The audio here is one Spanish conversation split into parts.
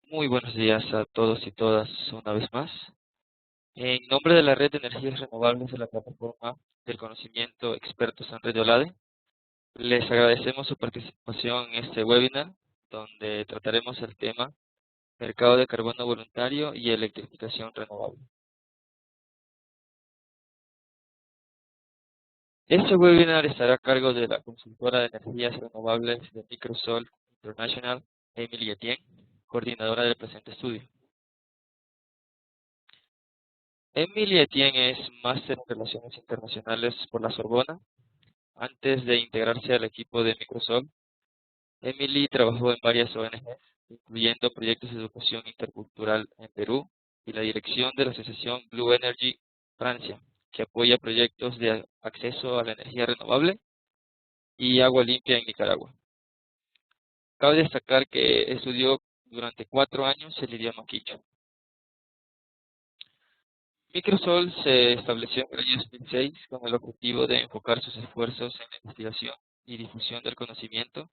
Muy buenos días a todos y todas una vez más. En nombre de la Red de Energías Renovables de la Plataforma del Conocimiento Expertos en Red OLADE, les agradecemos su participación en este webinar, donde trataremos el tema Mercado de Carbono Voluntario y Electrificación Renovable. Este webinar estará a cargo de la consultora de energías renovables de Microsoft International, Emily Etienne, coordinadora del presente estudio. Emily Etienne es máster en Relaciones Internacionales por la Sorbona. Antes de integrarse al equipo de Microsoft, Emily trabajó en varias ONGs, incluyendo proyectos de educación intercultural en Perú y la dirección de la asociación Blue Energy Francia, que apoya proyectos de acceso a la energía renovable y agua limpia en Nicaragua. Cabe destacar que estudió durante 4 años el idioma quichua. Microsoft se estableció en el año 2006 con el objetivo de enfocar sus esfuerzos en la investigación y difusión del conocimiento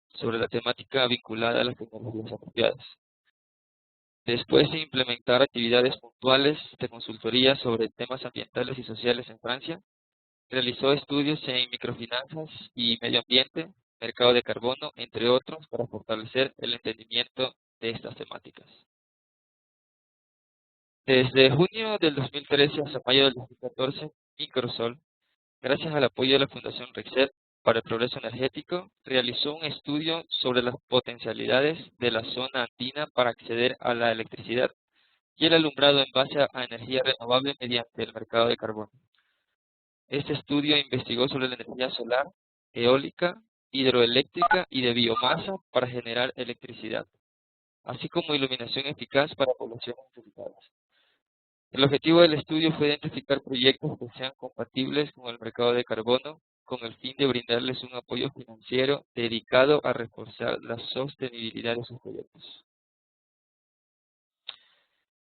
sobre la temática vinculada a las tecnologías apropiadas. Después de implementar actividades puntuales de consultoría sobre temas ambientales y sociales en Francia, realizó estudios en microfinanzas y medio ambiente, mercado de carbono, entre otros, para fortalecer el entendimiento de estas temáticas. Desde junio del 2013 hasta mayo del 2014, Microsoft, gracias al apoyo de la Fundación Rexel para el Progreso Energético, realizó un estudio sobre las potencialidades de la zona andina para acceder a la electricidad y el alumbrado en base a energía renovable mediante el mercado de carbono. Este estudio investigó sobre la energía solar, eólica, hidroeléctrica y de biomasa para generar electricidad, así como iluminación eficaz para poblaciones necesitadas. El objetivo del estudio fue identificar proyectos que sean compatibles con el mercado de carbono, con el fin de brindarles un apoyo financiero dedicado a reforzar la sostenibilidad de sus proyectos.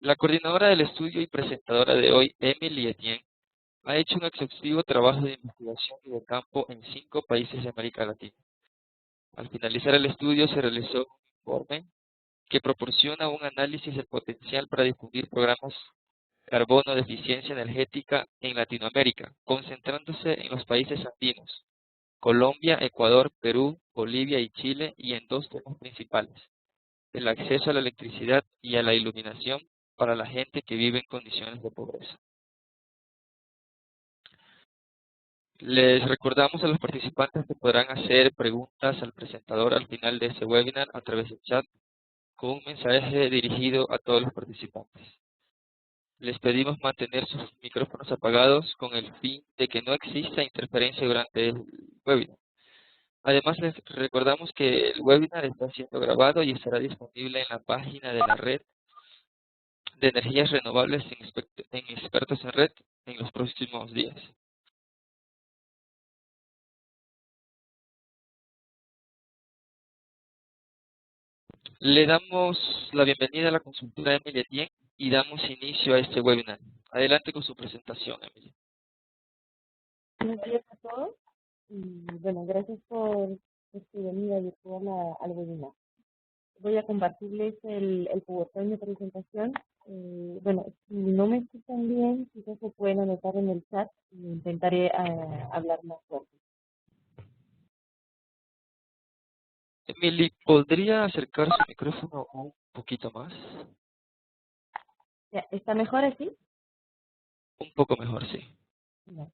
La coordinadora del estudio y presentadora de hoy, Emily Etienne, ha hecho un exhaustivo trabajo de investigación y de campo en 5 países de América Latina. Al finalizar el estudio se realizó un informe que proporciona un análisis del potencial para difundir programas carbono de eficiencia energética en Latinoamérica, concentrándose en los países andinos, Colombia, Ecuador, Perú, Bolivia y Chile, y en 2 temas principales: el acceso a la electricidad y a la iluminación para la gente que vive en condiciones de pobreza. Les recordamos a los participantes que podrán hacer preguntas al presentador al final de este webinar a través del chat con un mensaje dirigido a todos los participantes. Les pedimos mantener sus micrófonos apagados con el fin de que no exista interferencia durante el webinar. Además, les recordamos que el webinar está siendo grabado y estará disponible en la página de la Red de Energías Renovables en Expertos en Red en los próximos días. Le damos la bienvenida a la consultora Emilia Etienne y damos inicio a este webinar. Adelante con su presentación, Emilia. Buenos días a todos y bueno, gracias por su venida virtual al webinar. Voy a compartirles el PowerPoint de presentación. Bueno, si no me escuchan bien, quizás se pueden anotar en el chat y intentaré hablar más fuerte. Emily, ¿podría acercar su micrófono un poquito más? Ya, ¿está mejor así? Un poco mejor, sí. Ya.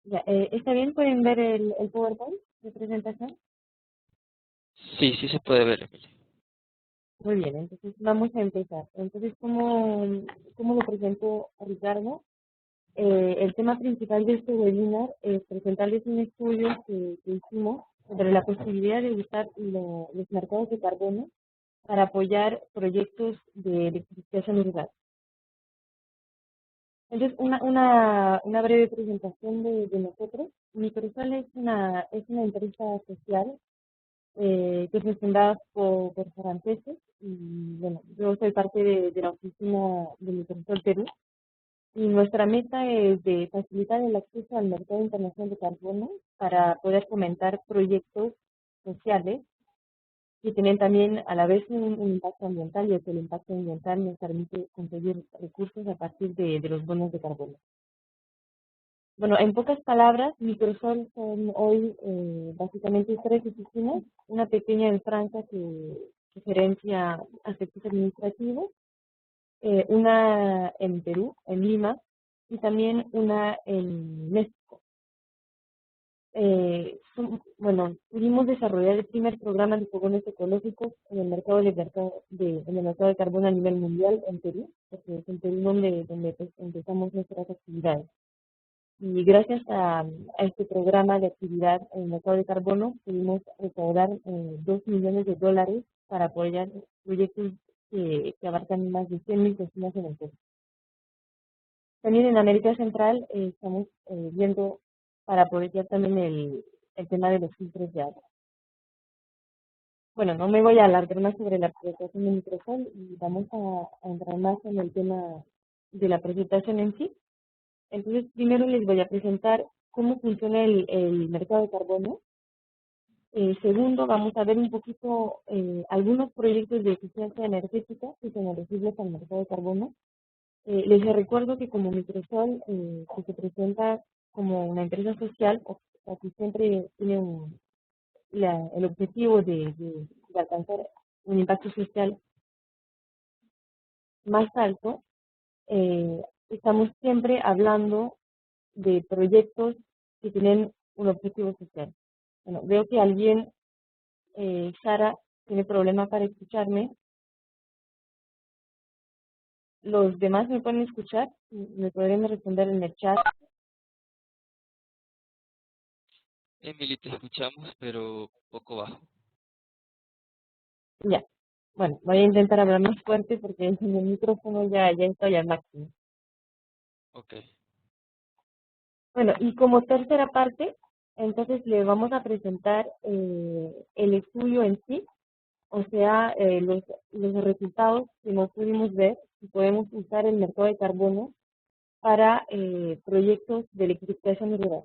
Ya, ¿está bien? ¿Pueden ver el PowerPoint de presentación? Sí, sí se puede ver, Emily. Muy bien, entonces vamos a empezar. Entonces, ¿cómo lo presento a Ricardo? El tema principal de este webinar es presentarles un estudio que hicimos sobre la posibilidad de usar los mercados de carbono para apoyar proyectos de electrificación urbana. Entonces, una breve presentación de nosotros. Microsol es una empresa social que fue fundada por franceses y bueno, yo soy parte de la oficina de Microsol Perú y nuestra meta es de facilitar el acceso al mercado internacional de carbono para poder fomentar proyectos sociales que tienen también a la vez un impacto ambiental, y que el impacto ambiental nos permite conseguir recursos a partir de los bonos de carbono. Bueno, en pocas palabras, Microsol son hoy básicamente tres oficinas, una pequeña en Francia que gerencia aspectos administrativos, una en Perú, en Lima, y también una en México. Bueno, pudimos desarrollar el primer programa de fogones ecológicos en el mercado en el mercado de carbono a nivel mundial en Perú, porque es en Perú donde pues, empezamos nuestras actividades. Y gracias a este programa de actividad en el mercado de carbono, pudimos recaudar 2 millones de dólares para apoyar proyectos que abarcan más de 100.000 vecinos en el Perú. También en América Central estamos viendo para apoyar también el tema de los filtros de agua. Bueno, no me voy a alargar más sobre la presentación de Microsol y vamos a entrar más en el tema de la presentación en sí. Entonces, primero les voy a presentar cómo funciona el mercado de carbono. Segundo, vamos a ver un poquito algunos proyectos de eficiencia energética que son elegibles al mercado de carbono. Les recuerdo que como Microsol, que se presenta como una empresa social, o sea, que siempre tiene el objetivo de alcanzar un impacto social más alto, estamos siempre hablando de proyectos que tienen un objetivo social. Bueno, veo que alguien, Sara, tiene problema para escucharme. Los demás me pueden escuchar, me podrían responder en el chat. Emily, te escuchamos, pero poco bajo. Ya. Bueno, voy a intentar hablar más fuerte porque en el micrófono ya estoy al máximo. Ok. Bueno, y como tercera parte, entonces le vamos a presentar el estudio en sí, o sea, los resultados que no pudimos ver, si podemos usar el mercado de carbono para proyectos de electrificación rural.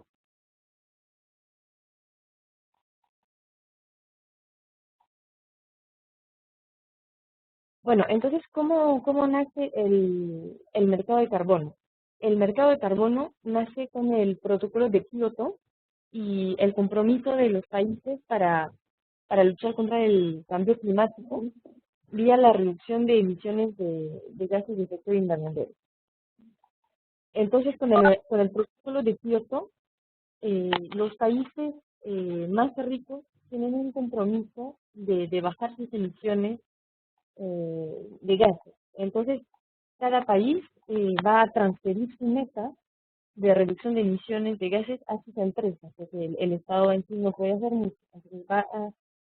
Bueno, entonces, ¿cómo nace el mercado de carbono? El mercado de carbono nace con el protocolo de Kioto y el compromiso de los países para luchar contra el cambio climático vía la reducción de emisiones de gases de efecto invernadero. Entonces, con el protocolo de Kioto, los países más ricos tienen un compromiso de bajar sus emisiones de gases. Entonces, cada país va a transferir su meta de reducción de emisiones de gases a sus empresas, porque el Estado en sí no puede hacer mucho. Entonces, va a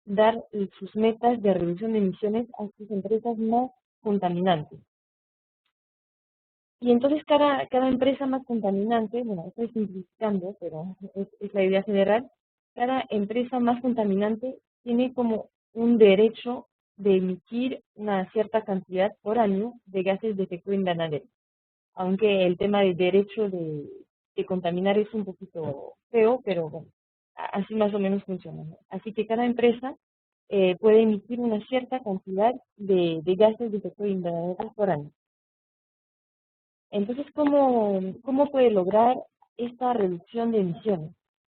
dar sus metas de reducción de emisiones a sus empresas más contaminantes. Y entonces cada empresa más contaminante, bueno, estoy simplificando, pero es la idea general, cada empresa más contaminante tiene como un derecho de emitir una cierta cantidad por año de gases de efecto invernadero. Aunque el tema del derecho de contaminar es un poquito feo, pero bueno, así más o menos funciona, ¿no? Así que cada empresa puede emitir una cierta cantidad de gases de efecto invernadero por año. Entonces, ¿cómo puede lograr esta reducción de emisiones?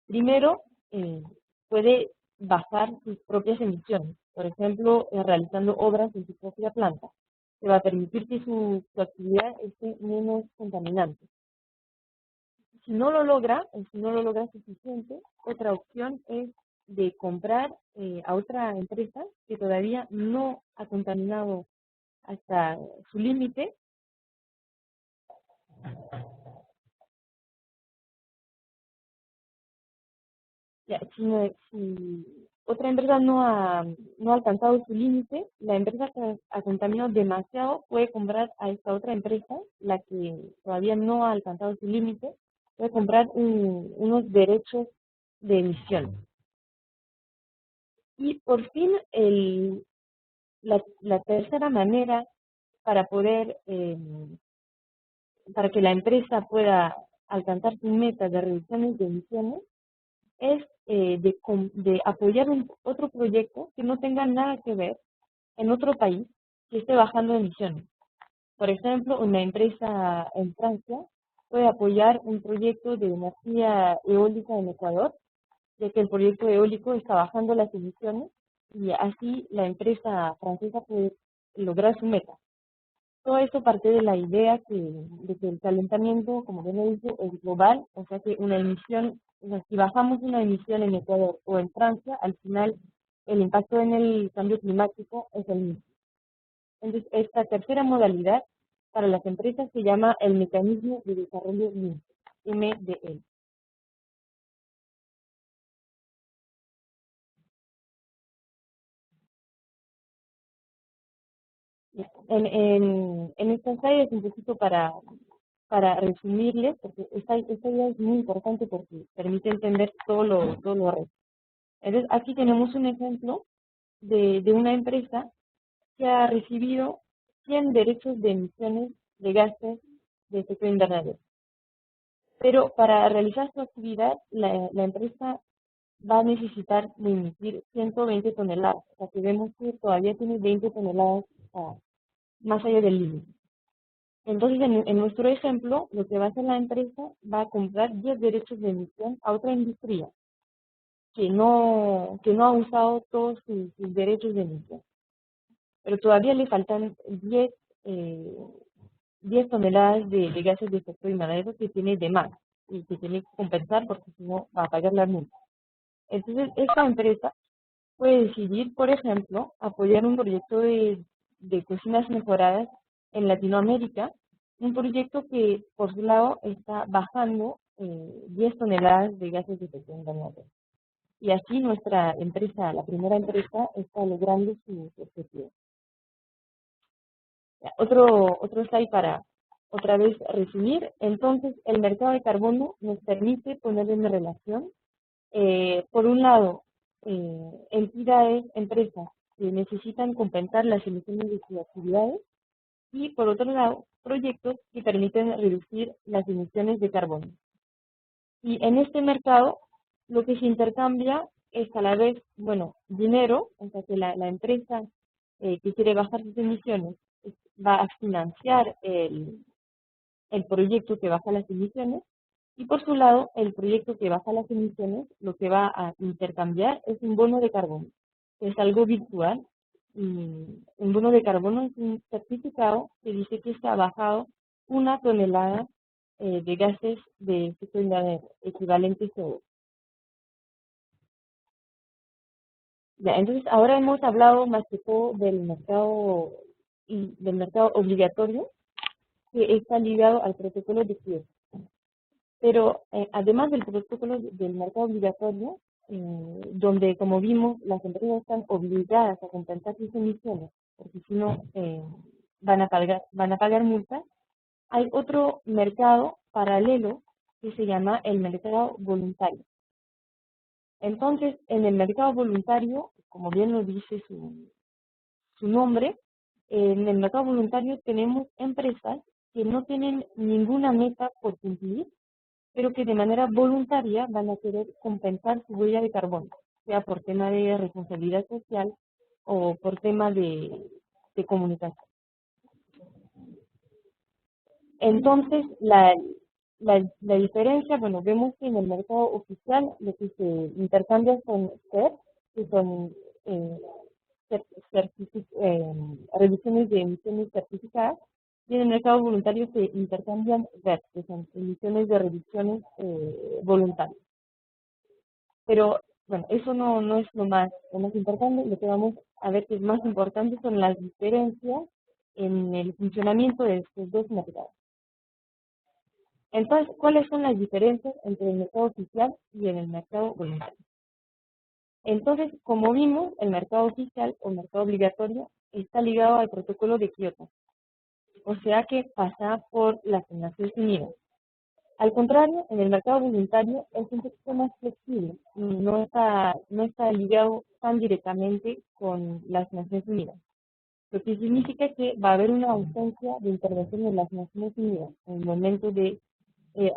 Primero, puede bajar sus propias emisiones, por ejemplo, realizando obras en su propia planta, que va a permitir que su actividad esté menos contaminante. Si no lo logra, o si no lo logra suficiente, otra opción es de comprar a otra empresa que todavía no ha contaminado hasta su límite. Ya, si otra empresa no ha alcanzado su límite, la empresa que ha contaminado demasiado puede comprar a esta otra empresa, la que todavía no ha alcanzado su límite, puede comprar unos derechos de emisión. Y por fin, la tercera manera para para que la empresa pueda alcanzar su meta de reducciones de emisiones es de apoyar otro proyecto que no tenga nada que ver en otro país que esté bajando emisiones. Por ejemplo, una empresa en Francia puede apoyar un proyecto de energía eólica en Ecuador, ya que el proyecto eólico está bajando las emisiones y así la empresa francesa puede lograr su meta. Todo eso parte de la idea de que el calentamiento, como bien lo dice, es global, o sea que una emisión, o sea, si bajamos una emisión en Ecuador o en Francia, al final el impacto en el cambio climático es el mismo. Entonces, esta tercera modalidad para las empresas se llama el Mecanismo de Desarrollo Limpio, MDL. En esta slide es un poquito para resumirles, porque esta idea es muy importante porque permite entender todo lo resto. Entonces, aquí tenemos un ejemplo de una empresa que ha recibido 100 derechos de emisiones de gases de efecto invernadero. Pero para realizar su actividad, la empresa va a necesitar de emitir 120 toneladas. O sea, que vemos que todavía tiene 20 toneladas más allá del límite. Entonces, en nuestro ejemplo, lo que va a hacer la empresa va a comprar 10 derechos de emisión a otra industria que no ha usado todos sus derechos de emisión. Pero todavía le faltan 10 toneladas de gases de efecto invernadero que tiene de más y que tiene que compensar porque si no va a pagar la multa. Entonces, esta empresa puede decidir, por ejemplo, apoyar un proyecto de cocinas mejoradas en Latinoamérica, un proyecto que por su lado está bajando 10 toneladas de gases de efecto invernadero. Y así nuestra empresa, la primera empresa, está logrando su objetivo. Otro slide para otra vez resumir. Entonces, el mercado de carbono nos permite poner en relación, por un lado, entidades, empresas que necesitan compensar las emisiones de sus actividades y, por otro lado, proyectos que permiten reducir las emisiones de carbono. Y en este mercado, lo que se intercambia es a la vez, bueno, dinero, o sea que la empresa que quiere bajar sus emisiones va a financiar el proyecto que baja las emisiones y por su lado, el proyecto que baja las emisiones lo que va a intercambiar es un bono de carbono, que es algo virtual. Y un bono de carbono es un certificado que dice que se ha bajado 1 tonelada de gases de efecto invernadero, equivalente a CO2. Ya, entonces, ahora hemos hablado más que todo del mercado obligatorio, que está ligado al protocolo de Kioto. Pero además del protocolo del mercado obligatorio, donde, como vimos, las empresas están obligadas a compensar sus emisiones, porque si no van a pagar multas, hay otro mercado paralelo que se llama el mercado voluntario. Entonces, en el mercado voluntario, como bien lo dice su nombre, en el mercado voluntario tenemos empresas que no tienen ninguna meta por cumplir, pero que de manera voluntaria van a querer compensar su huella de carbono, sea por tema de responsabilidad social o por tema de comunicación. Entonces, la diferencia, bueno, vemos que en el mercado oficial lo que se intercambia son CER, que son eh, reducciones de emisiones certificadas, y en el mercado voluntario se intercambian RED, que son emisiones de reducciones voluntarias. Pero, bueno, eso no es lo más importante. Lo que vamos a ver que es más importante son las diferencias en el funcionamiento de estos dos mercados. Entonces, ¿cuáles son las diferencias entre el mercado oficial y en el mercado voluntario? Entonces, como vimos, el mercado oficial o mercado obligatorio está ligado al protocolo de Kioto, o sea que pasa por las Naciones Unidas. Al contrario, en el mercado voluntario es un poquito más flexible y no está ligado tan directamente con las Naciones Unidas, lo que significa que va a haber una ausencia de intervención de las Naciones Unidas en el momento de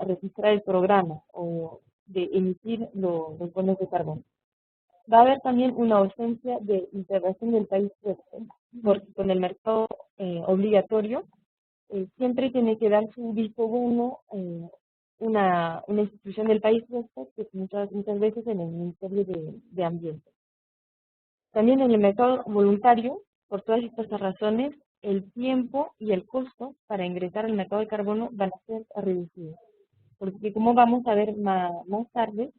registrar el programa o de emitir los bonos de carbono. Va a haber también una ausencia de intervención del país huésped, porque con el mercado obligatorio siempre tiene que dar su visto bueno una institución del país huésped, que muchas veces en el Ministerio de Ambiente. También en el mercado voluntario, por todas estas razones, el tiempo y el costo para ingresar al mercado de carbono van a ser reducidos. Porque como vamos a ver más tarde,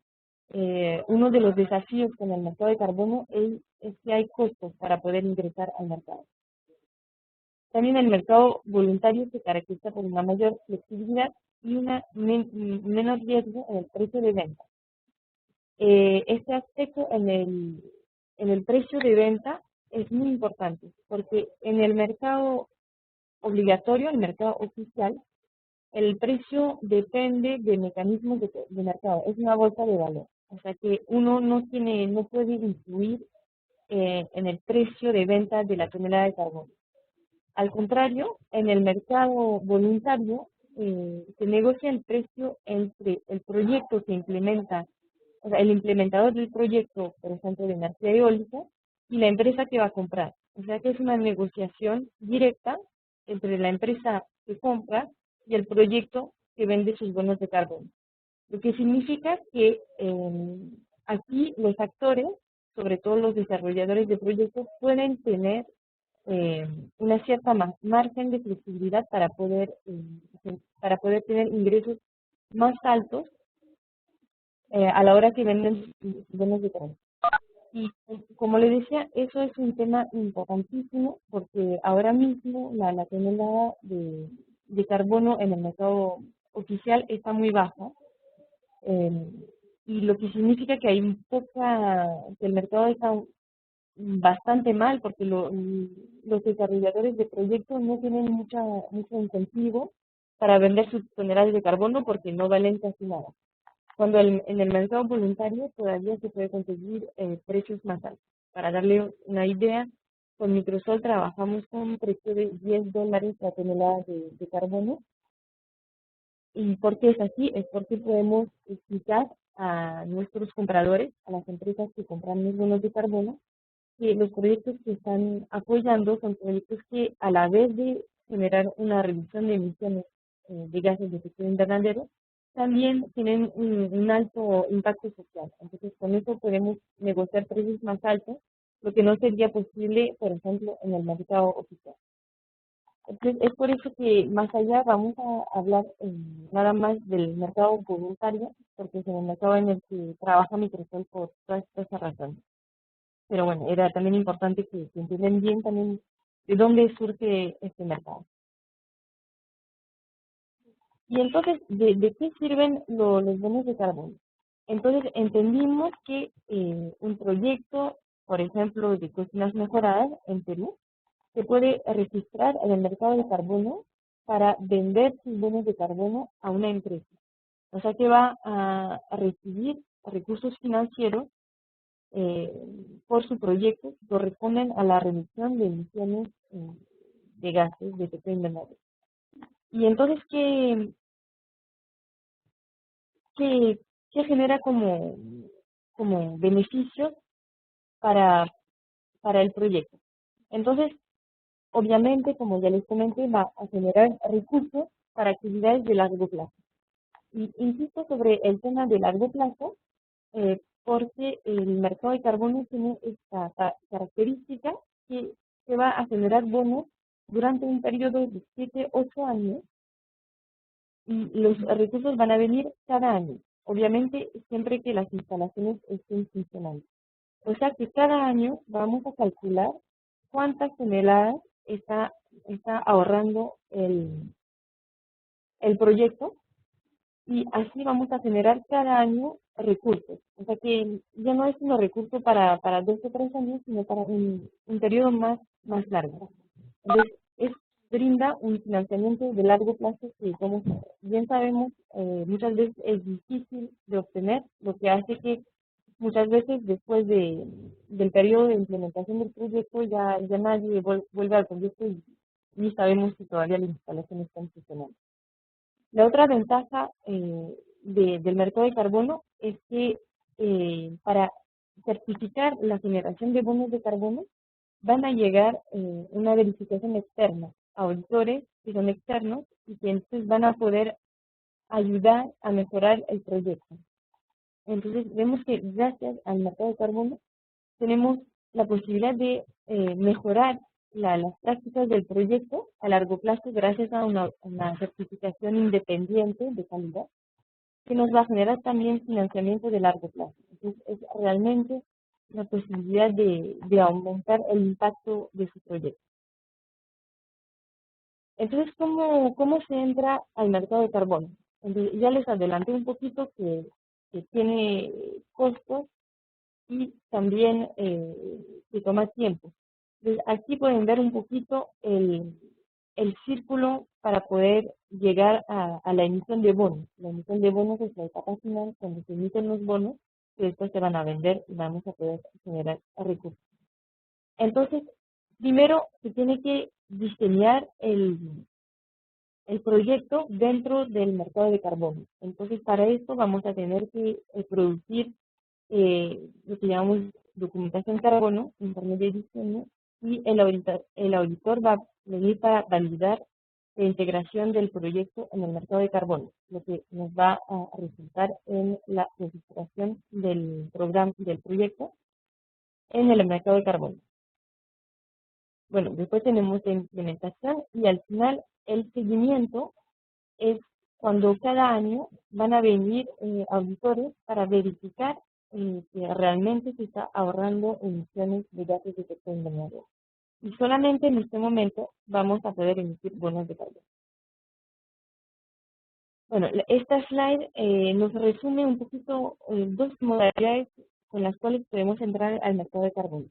uno de los desafíos con el mercado de carbono es que hay costos para poder ingresar al mercado. También el mercado voluntario se caracteriza por una mayor flexibilidad y una menor riesgo en el precio de venta. Este aspecto en el precio de venta es muy importante, porque en el mercado obligatorio, el mercado oficial, el precio depende de mecanismos de mercado, es una bolsa de valor. O sea que uno no puede influir en el precio de venta de la tonelada de carbono. Al contrario, en el mercado voluntario se negocia el precio entre el proyecto que implementa, o sea, el implementador del proyecto, por ejemplo, de energía eólica, y la empresa que va a comprar. O sea que es una negociación directa entre la empresa que compra y el proyecto que vende sus bonos de carbono. Lo que significa que aquí los actores, sobre todo los desarrolladores de proyectos, pueden tener una cierta margen de flexibilidad para poder tener ingresos más altos a la hora que venden bonos de carbono. Y como le decía, eso es un tema importantísimo porque ahora mismo la tonelada de carbono en el mercado oficial está muy baja, y lo que significa que hay que el mercado está bastante mal porque los desarrolladores de proyectos no tienen mucho incentivo para vender sus toneladas de carbono porque no valen casi nada. Cuando en el mercado voluntario todavía se puede conseguir precios más altos. Para darle una idea, con Microsol trabajamos con un precio de $10 la tonelada de carbono. ¿Y por qué es así? Es porque podemos explicar a nuestros compradores, a las empresas que compran los bonos de carbono, que los proyectos que están apoyando son proyectos que a la vez de generar una reducción de emisiones de gases de efecto invernadero, también tienen un alto impacto social. Entonces, con eso podemos negociar precios más altos, lo que no sería posible, por ejemplo, en el mercado oficial. Entonces, es por eso que más allá vamos a hablar nada más del mercado voluntario, porque es el mercado en el que trabaja Microsoft por todas estas razones. Pero bueno, era también importante que entiendan bien también de dónde surge este mercado. Y entonces, ¿de qué sirven los bonos de carbono? Entonces, entendimos que un proyecto, por ejemplo, de cocinas mejoradas en Perú, se puede registrar en el mercado de carbono para vender sus bonos de carbono a una empresa. O sea que va a recibir recursos financieros por su proyecto que corresponden a la reducción de emisiones de gases de efecto invernadero. Y entonces, ¿qué, qué genera como beneficios para, para el proyecto? Entonces, obviamente, como ya les comenté, va a generar recursos para actividades de largo plazo. Y insisto sobre el tema de largo plazo, porque el mercado de carbono tiene esta característica que se va a generar bonos durante un periodo de 7-8 años y los recursos van a venir cada año, obviamente siempre que las instalaciones estén funcionando. O sea que cada año vamos a calcular cuántas toneladas está ahorrando el proyecto y así vamos a generar cada año recursos. O sea que ya no es un recurso para 2 o 3 años, sino para un periodo más largo. Entonces, brinda un financiamiento de largo plazo que, como bien sabemos, muchas veces es difícil de obtener, lo que hace que muchas veces después del periodo de implementación del proyecto ya nadie vuelve al proyecto y ni sabemos si todavía las instalaciones están funcionando. La otra ventaja del mercado de carbono es que para certificar la generación de bonos de carbono van a llegar una verificación externa, auditores que son externos y que entonces van a poder ayudar a mejorar el proyecto. Entonces vemos que gracias al mercado de carbono tenemos la posibilidad de mejorar las prácticas del proyecto a largo plazo gracias a una certificación independiente de calidad que nos va a generar también financiamiento de largo plazo. Entonces, es realmente la posibilidad de aumentar el impacto de su proyecto. Entonces, ¿cómo se entra al mercado de carbono? Entonces, ya les adelanté un poquito que tiene costos y también que toma tiempo. Entonces, aquí pueden ver un poquito el círculo para poder llegar a la emisión de bonos. La emisión de bonos es la etapa final cuando se emiten los bonos que después se van a vender y vamos a poder generar recursos. Entonces, primero se tiene que diseñar el proyecto dentro del mercado de carbono. Entonces, para esto vamos a tener que producir lo que llamamos documentación carbono, informe de diseño, y el auditor va a venir para validar la integración del proyecto en el mercado de carbono, lo que nos va a resultar en la registración del programa del proyecto en el mercado de carbono. Bueno, después tenemos la implementación y al final el seguimiento es cuando cada año van a venir auditores para verificar que realmente se está ahorrando emisiones de gases de efecto invernadero. Y solamente en este momento vamos a poder emitir bonos de carbono. Bueno, esta slide nos resume un poquito dos modalidades con las cuales podemos entrar al mercado de carbono.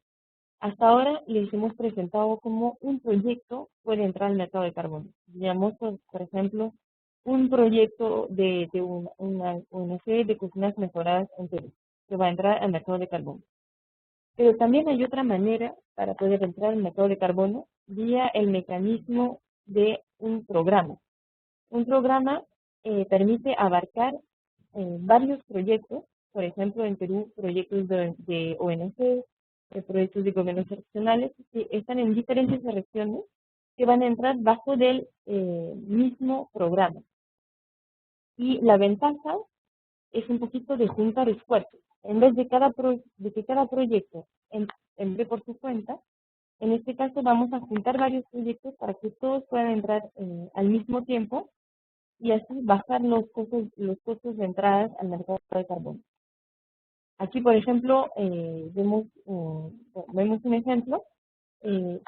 Hasta ahora les hemos presentado cómo un proyecto puede entrar al mercado de carbono. Digamos, por ejemplo, un proyecto de una serie de cocinas mejoradas en Perú, que va a entrar al mercado de carbono. Pero también hay otra manera para poder entrar al mercado de carbono vía el mecanismo de un programa. Un programa permite abarcar varios proyectos, por ejemplo, en Perú, proyectos de ONG, proyectos de gobiernos regionales, que están en diferentes regiones que van a entrar bajo del mismo programa. Y la ventaja es un poquito de juntar esfuerzos. En vez de que cada proyecto entre por su cuenta, en este caso vamos a juntar varios proyectos para que todos puedan entrar al mismo tiempo y así bajar los costos de entrada al mercado de carbono. Aquí, por ejemplo, vemos un ejemplo.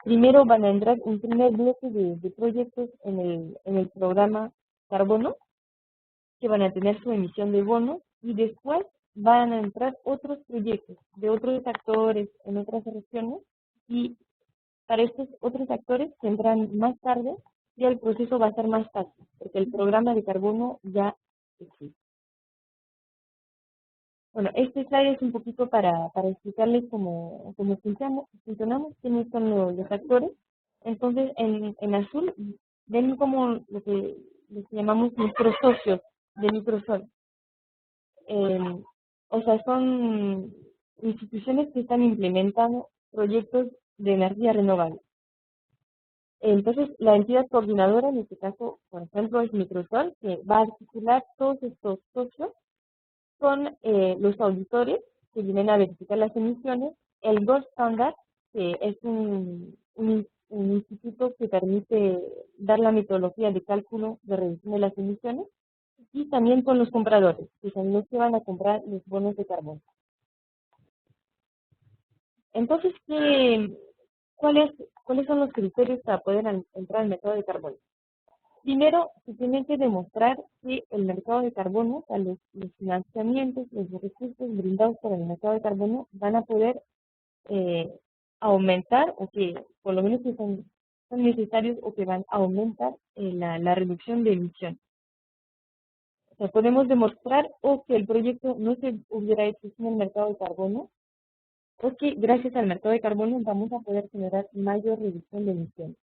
Primero van a entrar un primer bloque de proyectos en el programa Carbono, que van a tener su emisión de bonos, y después van a entrar otros proyectos de otros actores en otras regiones, y para estos otros actores que entran más tarde, ya el proceso va a ser más fácil, porque el programa de carbono ya existe. Bueno, este slide es un poquito para explicarles cómo funcionamos, quiénes son los actores. Entonces, en azul, ven como lo que llamamos nuestros socios de Microsol. O sea, son instituciones que están implementando proyectos de energía renovable. Entonces, la entidad coordinadora, en este caso, por ejemplo, es Microsol, que va a articular todos estos socios con los auditores que vienen a verificar las emisiones, el Gold Standard, que es un instituto que permite dar la metodología de cálculo de reducción de las emisiones, y también con los compradores, que son los que van a comprar los bonos de carbono. Entonces, ¿cuáles son los criterios para poder entrar al mercado de carbono? Primero, se tiene que demostrar que el mercado de carbono, o sea, los financiamientos, los recursos brindados por el mercado de carbono van a poder eh, aumentar o que por lo menos que son necesarios o que van a aumentar la reducción de emisiones. O sea, podemos demostrar o que el proyecto no se hubiera hecho sin el mercado de carbono o que gracias al mercado de carbono vamos a poder generar mayor reducción de emisiones.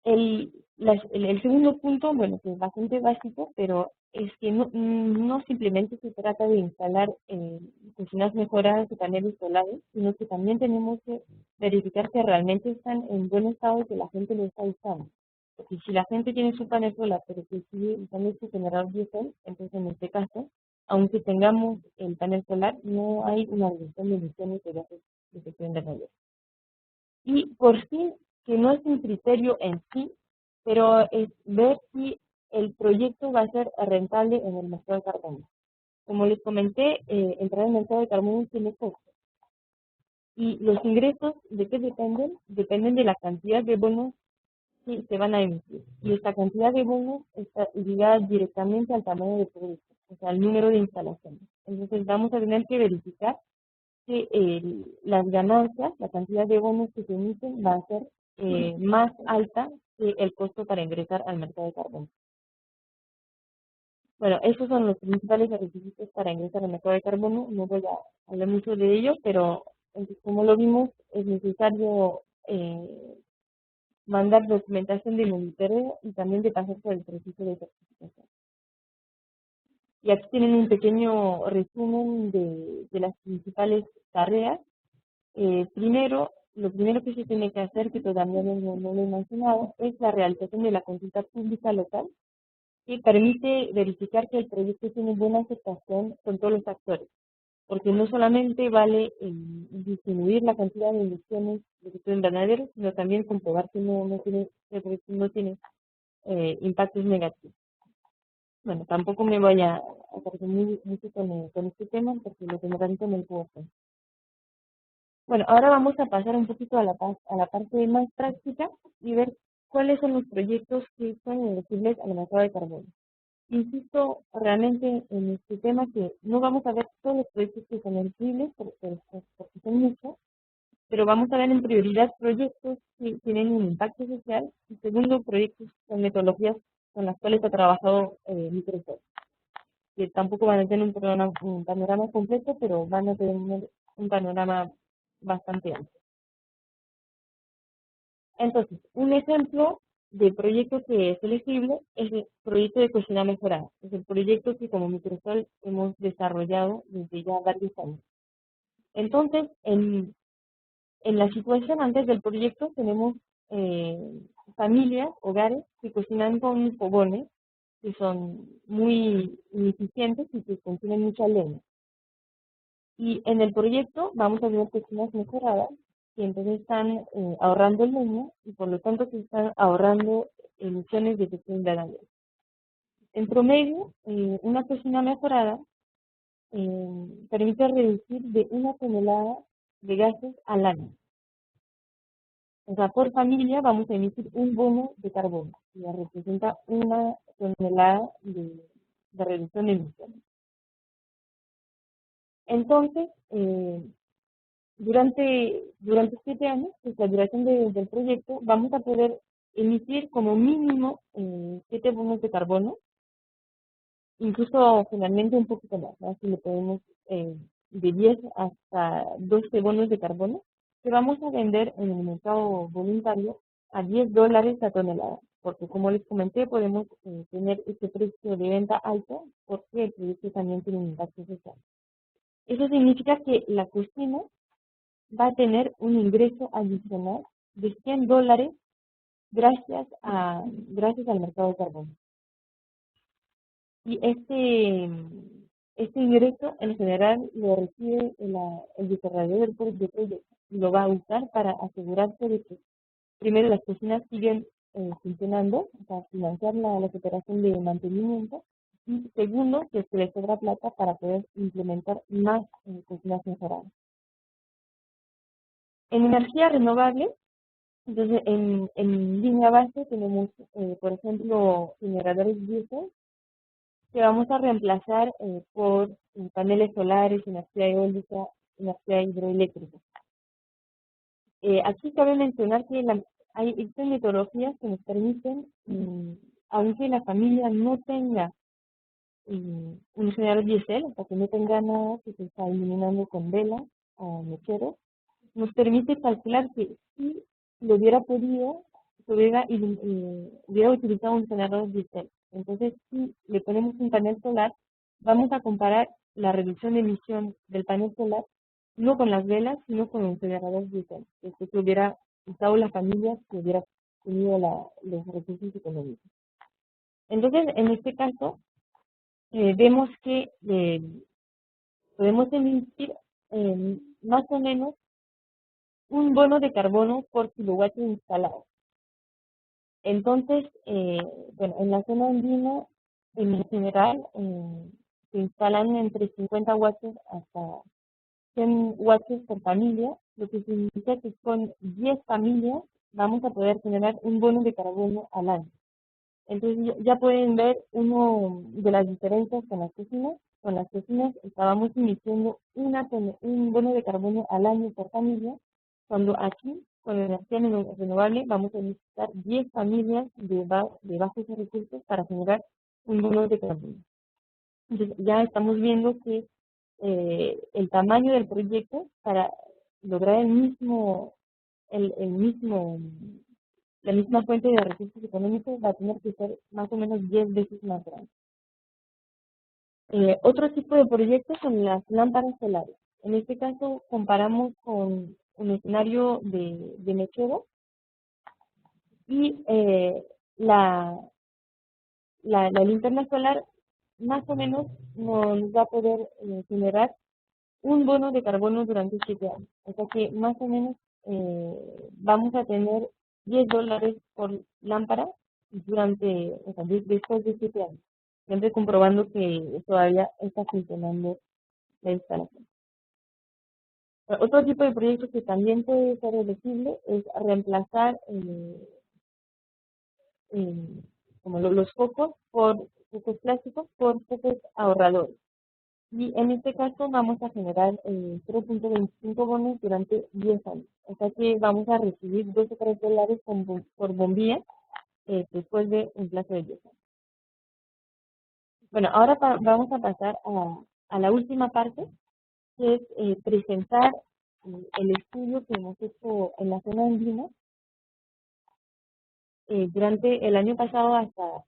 El segundo punto, bueno, que es bastante básico, pero es que no simplemente se trata de instalar cocinas mejoradas de paneles solares, sino que también tenemos que verificar que realmente están en buen estado y que la gente lo está usando. Porque si la gente tiene su panel solar, pero que sigue usando su generador diésel, entonces en este caso, aunque tengamos el panel solar, no hay una reducción de emisiones de gases de efecto invernadero. Y por fin, que no es un criterio en sí, pero es ver si el proyecto va a ser rentable en el mercado de carbono. Como les comenté, entrar en el mercado de carbono tiene costo. Y los ingresos, ¿de qué dependen? Dependen de la cantidad de bonos que se van a emitir. Y esta cantidad de bonos está ligada directamente al tamaño del proyecto, o sea, al número de instalaciones. Entonces vamos a tener que verificar que las ganancias, la cantidad de bonos que se emiten va a ser más alta que el costo para ingresar al mercado de carbono. Bueno, esos son los principales requisitos para ingresar al mercado de carbono. No voy a hablar mucho de ello, pero como lo vimos, es necesario mandar documentación de monitoreo y también de pasar por el proceso de certificación. Y aquí tienen un pequeño resumen de las principales tareas. Primero, lo primero que se tiene que hacer, que todavía no lo he mencionado, es la realización de la consulta pública local, que permite verificar que el proyecto tiene buena aceptación con todos los actores, porque no solamente vale disminuir la cantidad de emisiones de efecto invernadero, sino también comprobar que el proyecto no tiene impactos negativos. Bueno, tampoco me voy a perder mucho con este tema, porque lo tendrán con el PowerPoint. Bueno, ahora vamos a pasar un poquito a la parte más práctica y ver cuáles son los proyectos que son elegibles al mercado de carbono. Insisto realmente en este tema que no vamos a ver todos los proyectos que son elegibles, porque son muchos, pero vamos a ver en prioridad proyectos que tienen un impacto social y segundo, proyectos con metodologías con las cuales ha trabajado Microsoft, que tampoco van a tener un panorama completo, pero van a tener un panorama bastante amplio. Entonces, un ejemplo de proyecto que es elegible es el proyecto de cocina mejorada. Es el proyecto que como Microsoft hemos desarrollado desde ya varios años. Entonces, en la situación antes del proyecto tenemos familias, hogares que cocinan con fogones que son muy ineficientes y que consumen mucha leña. Y en el proyecto vamos a ver cocinas mejoradas que entonces están ahorrando leña y por lo tanto se están ahorrando emisiones de efecto invernadero. En promedio, una cocina mejorada permite reducir de 1 tonelada de gases al año. O sea, por familia vamos a emitir un bono de carbono, que ya representa 1 tonelada de reducción de emisiones. Entonces, durante 7 años, que es la duración del proyecto, vamos a poder emitir como mínimo 7 bonos de carbono, incluso finalmente un poquito más, ¿no? Así le podemos de 10 hasta 12 bonos de carbono, que vamos a vender en el mercado voluntario a $10 la tonelada, porque como les comenté, podemos tener este precio de venta alto porque el proyecto también tiene un impacto social. Eso significa que la cocina va a tener un ingreso adicional de $100 gracias al mercado de carbono. Y este ingreso en general lo recibe el desarrollador del proyecto y lo va a usar para asegurarse de que primero las cocinas siguen funcionando, o sea, financiar la operación de mantenimiento y segundo, que se le sobra plata para poder implementar más cocinas mejoradas. En energía renovable, Entonces, en línea base tenemos, por ejemplo, generadores diésel que vamos a reemplazar por paneles solares, energía eólica, energía hidroeléctrica. Aquí cabe mencionar que hay estas metodologías que nos permiten, aunque la familia no tenga un generador diésel, o sea, que no tenga nada que se está iluminando con vela o mechero, nos permite calcular que si lo hubiera podido, hubiera utilizado un generador diésel. Entonces, si le ponemos un panel solar, vamos a comparar la reducción de emisión del panel solar no con las velas, sino con un generador diésel, que hubiera usado la familia, que hubiera tenido los recursos económicos. Entonces, en este caso, vemos que podemos emitir más o menos un bono de carbono por kilowatt instalado. Entonces, bueno, en la zona andina, en general, se instalan entre 50 watts hasta 100 watts por familia, lo que significa que con 10 familias vamos a poder generar un bono de carbono al año. Entonces, ya pueden ver uno de las diferencias con las cocinas. Con las cocinas estábamos emitiendo un bono de carbono al año por familia, cuando aquí, con energía renovable, vamos a necesitar 10 familias de bajos recursos para generar un bono de carbono. Entonces, ya estamos viendo que el tamaño del proyecto para lograr la misma fuente de recursos económicos va a tener que ser más o menos 10 veces más grande. Otro tipo de proyectos son las lámparas solares. En este caso comparamos con un escenario de mechero y la linterna solar más o menos nos va a poder generar un bono de carbono durante 7 años. O sea que más o menos vamos a tener $10 por lámpara durante, o sea, después de 7 años. Siempre comprobando que todavía está funcionando la instalación. Otro tipo de proyecto que también puede ser elegible es reemplazar como los focos por focos plásticos por focos ahorradores. Y en este caso vamos a generar 0.25 bonos durante 10 años. O sea que vamos a recibir $2 o $3 por bombilla después de un plazo de 10 años. Bueno, ahora vamos a pasar a la última parte, que es presentar el estudio que hemos hecho en la zona andina durante el año pasado hasta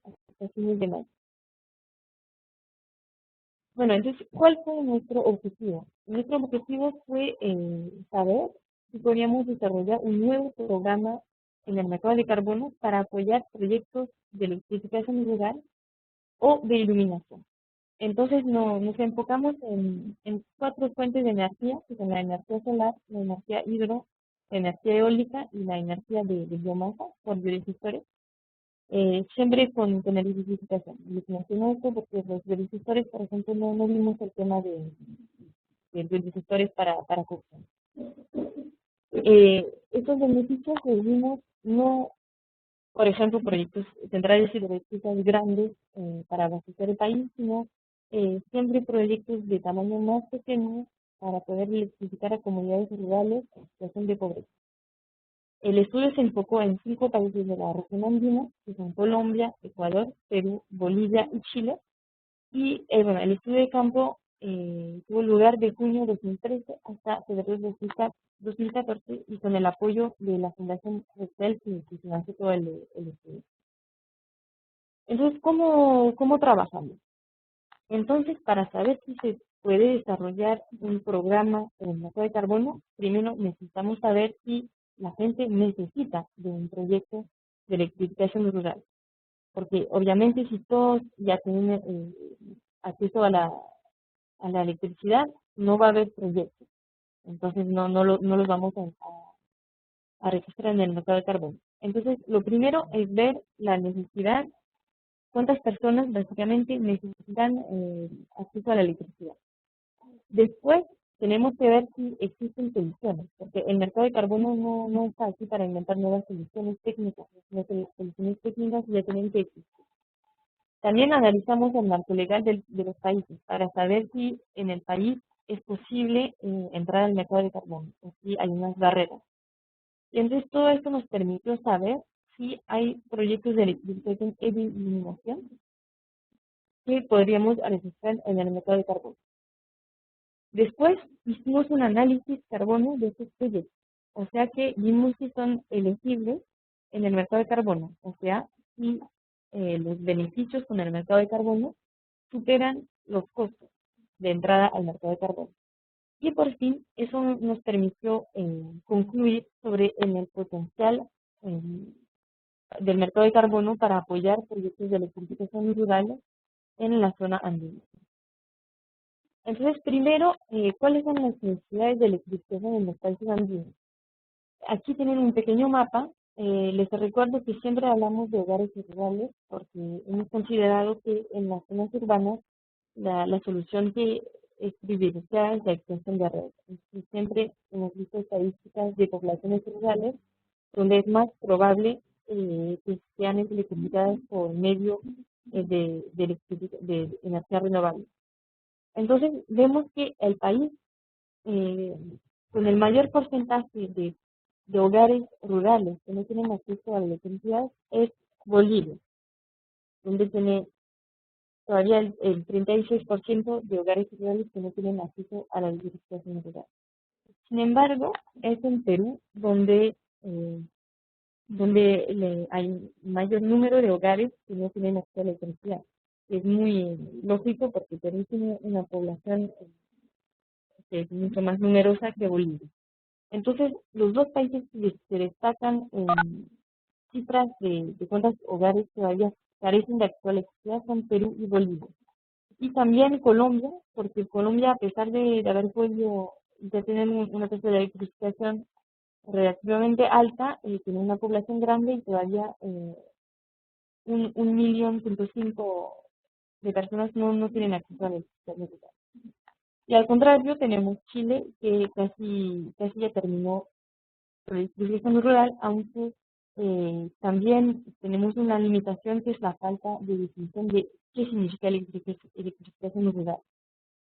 fines de mayo. Bueno, entonces, ¿cuál fue nuestro objetivo? Nuestro objetivo fue saber si podíamos desarrollar un nuevo programa en el mercado de carbono para apoyar proyectos de electrificación rural o de iluminación. Entonces nos enfocamos en 4 fuentes de energía, que son la energía solar, la energía hidro, la energía eólica y la energía de biomasa por biodigestores. Siempre con la electrificación. Les menciono esto porque los biodigestores, por ejemplo, no vimos el tema de biodigestores para cocción. Estos beneficios los vimos no, por ejemplo, proyectos centrales hidroeléctricas grandes para abastecer el país, sino siempre proyectos de tamaño más pequeño para poder electrificar a comunidades rurales en situación de pobreza. El estudio se enfocó en 5 países de la región andina, que son Colombia, Ecuador, Perú, Bolivia y Chile. Y bueno, el estudio de campo tuvo lugar de junio de 2013 hasta febrero de 2014 y con el apoyo de la Fundación Rexel que financió todo el estudio. Entonces, ¿cómo trabajamos? Entonces, para saber si se puede desarrollar un programa en el mercado de carbono, primero necesitamos saber si la gente necesita de un proyecto de electrificación rural. Porque obviamente si todos ya tienen acceso a la electricidad, no va a haber proyectos. Entonces no los vamos a registrar en el mercado de carbono. Entonces, lo primero es ver la necesidad, cuántas personas básicamente necesitan acceso a la electricidad. Después, tenemos que ver si existen soluciones, porque el mercado de carbono no está aquí para inventar nuevas soluciones técnicas, sino que las soluciones técnicas ya tienen que existir. También analizamos el marco legal de los países para saber si en el país es posible entrar al mercado de carbono, o si hay unas barreras. Y entonces todo esto nos permitió saber si hay proyectos de electrificación y de iluminación que podríamos registrar en el mercado de carbono. Después hicimos un análisis carbono de estos proyectos, o sea que vimos si son elegibles en el mercado de carbono, o sea, si los beneficios con el mercado de carbono superan los costos de entrada al mercado de carbono. Y por fin, eso nos permitió concluir sobre el potencial eh, del mercado de carbono para apoyar proyectos de electrificación rural en la zona andina. Entonces, primero, ¿cuáles son las necesidades de electrificación en los países andinos? Aquí tienen un pequeño mapa. Les recuerdo que siempre hablamos de hogares rurales porque hemos considerado que en las zonas urbanas la solución que es privilegiada es la extensión de redes. Y siempre hemos visto estadísticas de poblaciones rurales donde es más probable que sean electrificadas por medio de energía renovable. Entonces, vemos que el país eh, con el mayor porcentaje de hogares rurales que no tienen acceso a la electricidad es Bolivia, donde tiene todavía el 36% de hogares rurales que no tienen acceso a la electrificación rural. Sin embargo, es en Perú donde hay mayor número de hogares que no tienen acceso a la electricidad. Es muy lógico porque Perú tiene una población que es mucho más numerosa que Bolivia. Entonces, los dos países que se destacan en cifras de cuántos hogares todavía carecen de actual electricidad son Perú y Bolivia. Y también Colombia, porque Colombia, a pesar de haber podido ya tener una tasa de electrificación relativamente alta, tiene una población grande y todavía 1,5 millones de personas no tienen acceso a la electricidad. Y al contrario, tenemos Chile, que casi ya terminó la electrificación rural, aunque también tenemos una limitación que es la falta de definición de qué significa electrificación rural.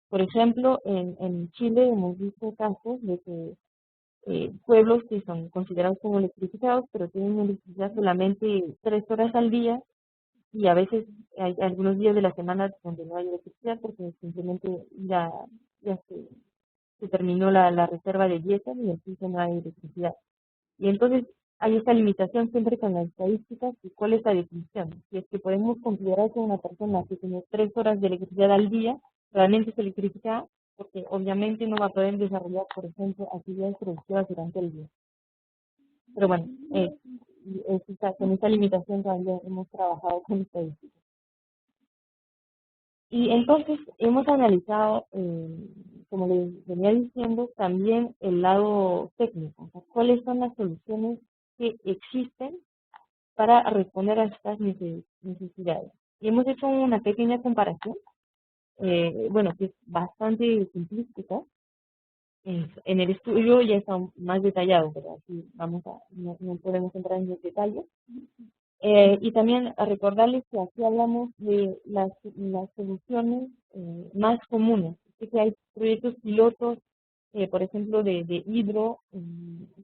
Por ejemplo, en Chile hemos visto casos de que pueblos que son considerados como electrificados, pero tienen electricidad solamente 3 horas al día y a veces hay algunos días de la semana donde no hay electricidad porque simplemente ya se terminó la reserva de diésel y entonces no hay electricidad. Y entonces hay esta limitación siempre con las estadísticas y cuál es la definición. Si es que podemos considerar que una persona que tiene 3 horas de electricidad al día realmente es electrificada, porque obviamente no va a poder desarrollar, por ejemplo, actividades productivas durante el día. Pero bueno, con esta limitación todavía hemos trabajado con estadísticas. Y entonces hemos analizado, como les venía diciendo, también el lado técnico, o sea, cuáles son las soluciones que existen para responder a estas necesidades. Y hemos hecho una pequeña comparación, bueno, que es bastante simplística. En el estudio ya está más detallado, pero aquí no podemos entrar en los detalles. Y también a recordarles que aquí hablamos de las soluciones más comunes. Sé que hay proyectos pilotos, por ejemplo, de hidro,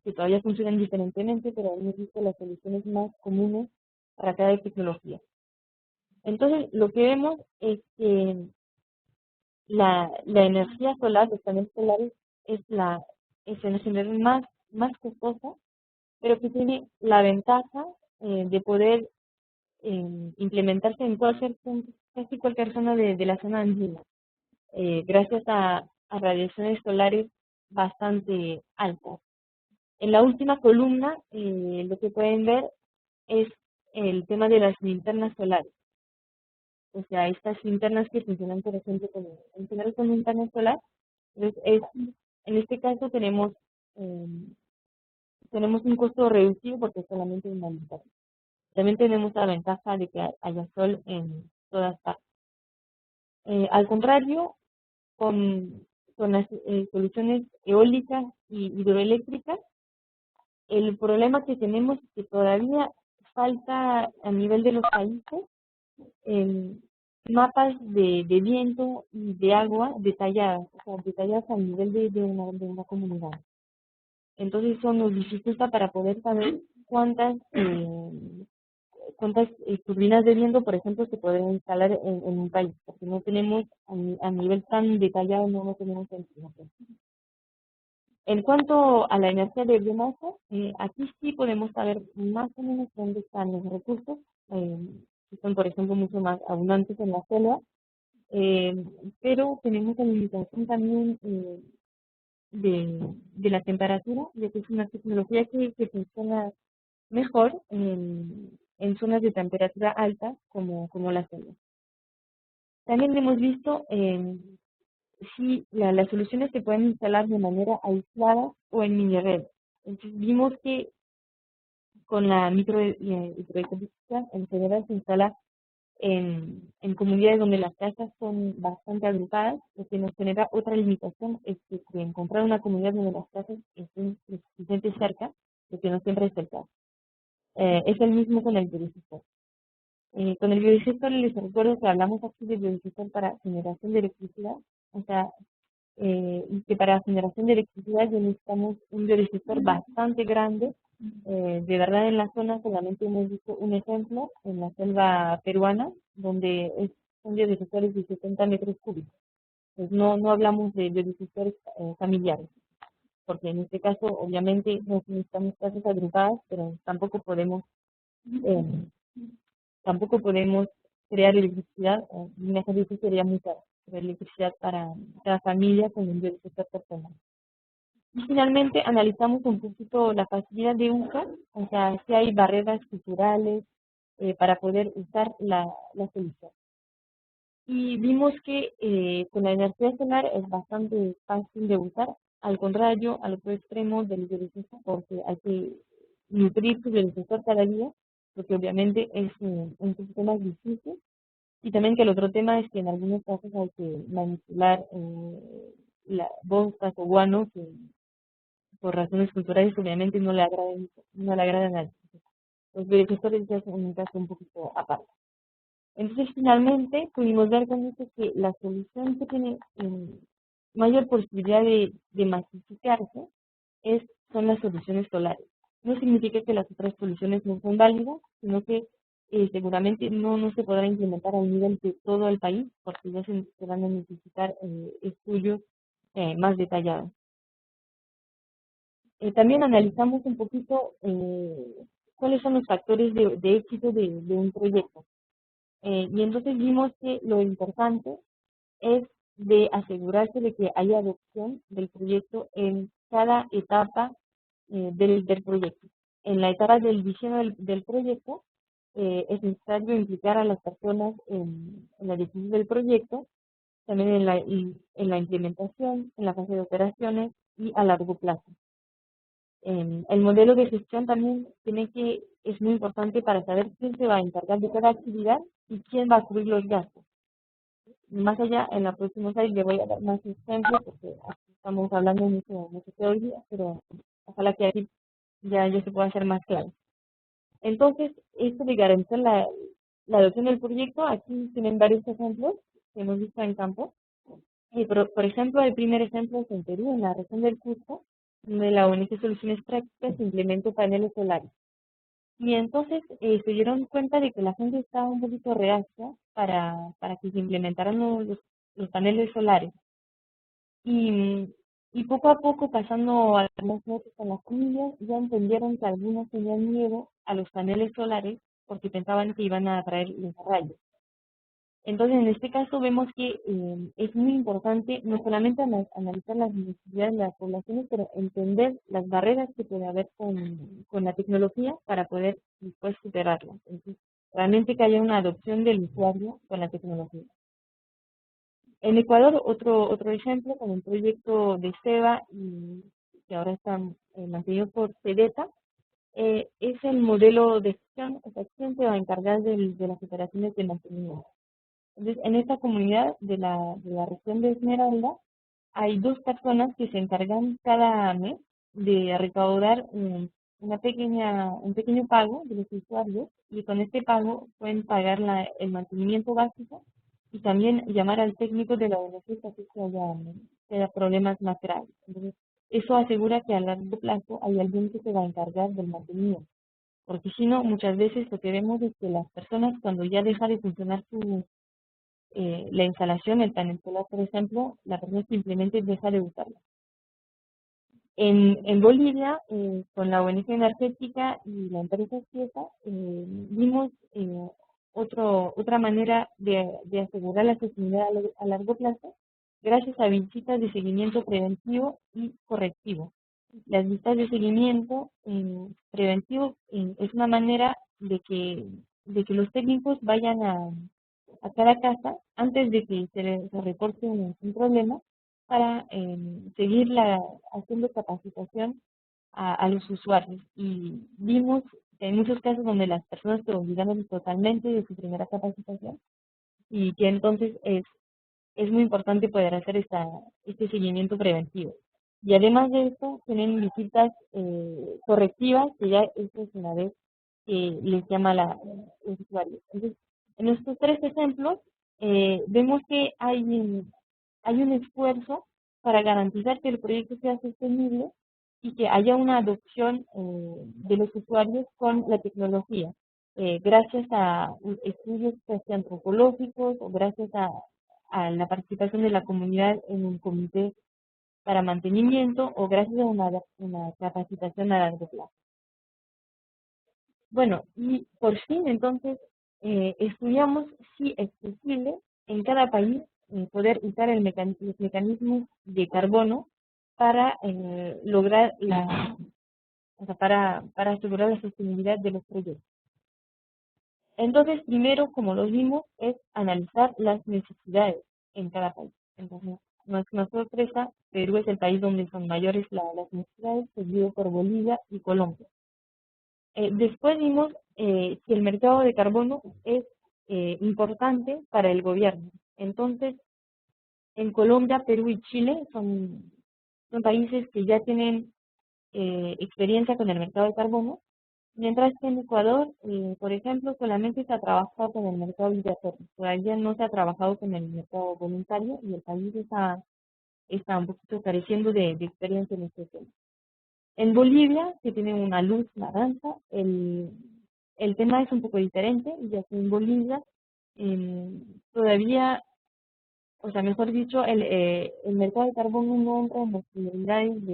que todavía funcionan diferentemente, pero hemos visto las soluciones más comunes para cada tecnología. Entonces, lo que vemos es que la energía solar, los paneles solares, es la energía más costosa, pero que tiene la ventaja de poder implementarse en casi cualquier zona de la zona andina, gracias a radiaciones solares bastante altas. En la última columna, lo que pueden ver es el tema de las linternas solares. O sea, estas linternas que funcionan, por ejemplo, con linterna solar. Entonces, en este caso eh, tenemos un costo reducido porque es solamente una linterna. También tenemos la ventaja de que haya sol en todas partes. Al contrario, con con las soluciones eólicas y hidroeléctricas, el problema que tenemos es que todavía falta a nivel de los países em, mapas de viento y de agua detalladas, o sea, detalladas a nivel de una comunidad. Entonces eso nos dificulta para poder saber cuántas turbinas de viento, por ejemplo, se pueden instalar en un país, porque no tenemos a nivel tan detallado, no tenemos la información. En cuanto a la energía de biomasa, aquí sí podemos saber más o menos dónde están los recursos, eh, que son, por ejemplo, mucho más abundantes en la selva, eh, pero tenemos la limitación también de la temperatura, ya que es una tecnología que funciona mejor en zonas de temperatura alta como la selva. También hemos visto si las soluciones se pueden instalar de manera aislada o en mini red. Entonces vimos que con la microelectricidad en general se instala en comunidades donde las casas son bastante agrupadas, lo que nos genera otra limitación es que encontrar una comunidad donde las casas estén lo suficientemente cerca, lo que no siempre es el caso. Es el mismo con el biodigestor. Con el biodigestor les recuerdo que hablamos aquí de biodigestor para generación de electricidad, o sea, y que para generación de electricidad ya necesitamos un biodigestor bastante grande. De verdad en la zona solamente hemos visto un ejemplo en la selva peruana, donde son biodigestores de 70 metros cúbicos. Pues no hablamos de biodigestores familiares, porque en este caso obviamente no necesitamos casas agrupadas, pero eh, tampoco podemos crear electricidad. Un ejemplo sería muy caro, crear electricidad para cada familia con un biodigestor personal. Y finalmente analizamos un poquito la facilidad de uso, o sea, si hay barreras culturales para poder usar la solución. Y vimos que con la energía solar es bastante fácil de usar, al contrario, al otro extremo del biodigestor, porque hay que nutrir su biodigestor cada día, lo que obviamente es un poquito más difícil. Y también que el otro tema es que en algunos casos hay que manipular bostas o guano que por razones culturales obviamente no le agradan a nadie. Los biodigestorios ya son un caso un poquito aparte. Entonces, finalmente, pudimos ver con esto que la solución que tiene mayor posibilidad de masificarse son las soluciones solares. No significa que las otras soluciones no son válidas, sino que seguramente no se podrá implementar a nivel de todo el país, porque ya se van a necesitar estudios más detallados. También analizamos un poquito cuáles son los factores de éxito de un proyecto. Y entonces vimos que lo importante es de asegurarse de que haya adopción del proyecto en cada etapa del proyecto. En la etapa del diseño del proyecto es necesario implicar a las personas en la decisión del proyecto, también en la implementación, en la fase de operaciones y a largo plazo. El modelo de gestión también es muy importante para saber quién se va a encargar de cada actividad y quién va a cubrir los gastos. Más allá, en la próxima slide le voy a dar más ejemplos porque aquí estamos hablando mucho teoría, pero ojalá que aquí ya se pueda hacer más claro. Entonces, esto de garantizar la adopción del proyecto, aquí tienen varios ejemplos que hemos visto en campo. Por ejemplo, el primer ejemplo es en Perú, en la región del Cusco, donde la ONG Soluciones Prácticas implementó paneles solares. Y entonces se dieron cuenta de que la gente estaba un poquito reacia para que se implementaran los paneles solares. Y poco a poco, pasando algunos meses con las familias, ya entendieron que algunos tenían miedo a los paneles solares porque pensaban que iban a traer los rayos. Entonces, en este caso vemos que es muy importante no solamente analizar las necesidades de las poblaciones, pero entender las barreras que puede haber con la tecnología para poder después superarlas. Entonces, realmente que haya una adopción del usuario con la tecnología. En Ecuador, otro ejemplo con un proyecto de SEBA que ahora están mantenidos por SEDETA, es el modelo de gestión, o sea, quién se va a encargar de las operaciones de mantenimiento. Entonces, en esta comunidad de la región de Esmeralda, hay dos personas que se encargan cada mes de recaudar un pequeño pago de los usuarios y con este pago pueden pagar el mantenimiento básico y también llamar al técnico de la ONG si que haya problemas más graves. Entonces, eso asegura que a largo plazo hay alguien que se va a encargar del mantenimiento. Porque si no, muchas veces lo que vemos es que las personas cuando ya deja de funcionar la instalación, el panel solar, por ejemplo, la persona simplemente deja de usarla. En Bolivia, con la ONG energética y la empresa Ciesa, vimos otra manera de asegurar la sostenibilidad a largo plazo gracias a visitas de seguimiento preventivo y correctivo. Las visitas de seguimiento preventivo es una manera de que los técnicos vayan a cada casa antes de que se reporte un problema para seguir haciendo capacitación a los usuarios. Y vimos que hay muchos casos donde las personas se olvidaron totalmente de su primera capacitación y que entonces es muy importante poder hacer este seguimiento preventivo. Y además de esto, tienen visitas correctivas, que ya esto es una vez que les llama los usuarios. Entonces, en estos tres ejemplos, vemos que hay un esfuerzo para garantizar que el proyecto sea sostenible y que haya una adopción de los usuarios con la tecnología, gracias a estudios antropológicos o gracias a la participación de la comunidad en un comité para mantenimiento o gracias a una capacitación a largo plazo. Bueno, y por fin entonces estudiamos si es posible en cada país poder usar los mecanismos de carbono para lograr o sea, para asegurar la sostenibilidad de los proyectos. Entonces, primero, como lo vimos, es analizar las necesidades en cada país. Entonces, no es una sorpresa, Perú es el país donde son mayores las necesidades, seguido por Bolivia y Colombia. Después vimos que el mercado de carbono es importante para el gobierno. Entonces, en Colombia, Perú y Chile son países que ya tienen experiencia con el mercado de carbono, mientras que en Ecuador, por ejemplo, solamente se ha trabajado con el mercado obligatorio. Todavía no se ha trabajado con el mercado voluntario y el país está un poquito careciendo de experiencia en este tema. En Bolivia, que tiene una luz naranja, el tema es un poco diferente, ya que en Bolivia todavía, o sea, mejor dicho, el mercado de carbono no entra en las prioridades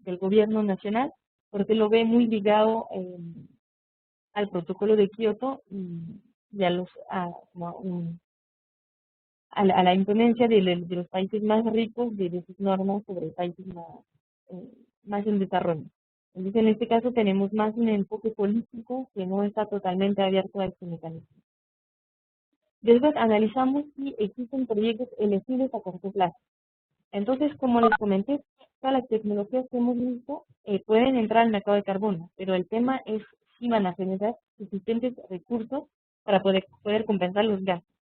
del gobierno nacional, porque lo ve muy ligado al protocolo de Kioto y como a la imponencia de los países más ricos de sus normas sobre países más en desarrollo. Entonces, en este caso tenemos más un enfoque político que no está totalmente abierto a este mecanismo. Después analizamos si existen proyectos elegibles a corto plazo. Entonces, como les comenté, todas las tecnologías que hemos visto pueden entrar al mercado de carbono, pero el tema es si van a generar suficientes recursos para poder compensar los gastos.